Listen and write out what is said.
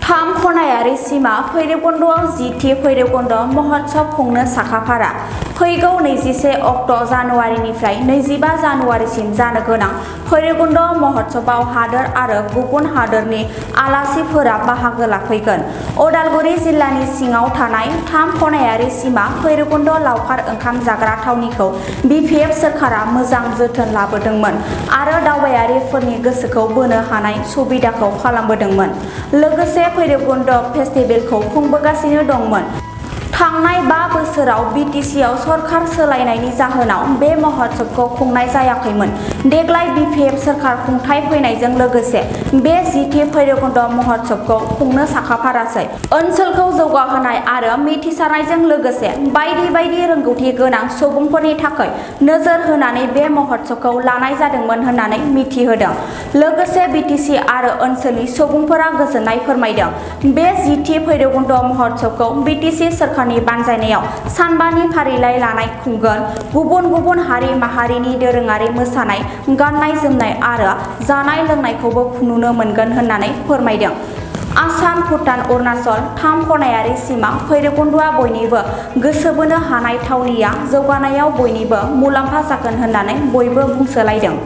थाम खनायारि सिमा भैरबकुन्द'आव 10थि भैरबकुन्द' महत्सव खुंनो साखाफारा। फैगौ 21 अक्ट' जानुवारिनिफ्राय 25 जानुवारिसिम जानो गोनां भैरबकुन्द' महत्सवआव हादोर आरो गुबुन हादोरनि आलासिफोरा बाहागो लाफैगोन। उदालगुरि जिल्लानि सिङाव थानाय थाम खनायारि सिमा भैरबकुन्द' लावखार ओंखाम जाग्रा थावनिखौ बिपिएफ सोरखारा मोजां जोथोन लाबोदोंमोन आरो दावबायारिफोरनि गोसोखौ बोनो हानाय सुबिदाखौ खालामबोदोंमोन। लोगोसे भैरबकुन्द' फेस्टिभेलखौ खुंबोगासिनो दंमोन। थांनाय 5 बोसोराव बिटिसिआव सरखार सोलायनायनि जाहोनाव बे महोत्सवखौ खुंनाय जायाखैमोन। देग्लाय बिपिएफ सोरखार खुंथाय फैनायजों लोगोसे बे 10थि भैरबकुन्द' महोत्सवखौ खुंनो साखाफारासै। ओनसोलखौ जौगाहोनाय आरो मिथिसारनायजों लोगोसे बायदि बायदि रोंगौथि गोनां सुबुंफोरनि थाखाय नोजोर होनानै बे महोत्सवखौ लानाय जादोंमोन होननानै मिथिहोदों। लोगोसे बिटिसि आरो ओनसोलनि सुबुंफोरा गोजोननाय फोरमायदों। बे 10थि भैरबकुन्द' महोत्सवखौ बिटिसि सोरखारनि बानजायनायाव सानबानि फारिलाइ लानाय खुंगोन। गुबुन गुबुन हारि माहारिनि दोरोङारि मोसानाय, गाननाय जोमनाय आरो जानाय लोंनायखौबो नुनो मोनगोन होननानै फोरमायदों। आसाम, भुटान, अरुणाचल थाम खनायारि सिमा भैरबकुन्द'आ बयनिबो गोसो बोनो हानाय थावनिया जौगानायाव बयनिबो मुलाम्फा जागोन होननानै बयबो बुंसोलायदों।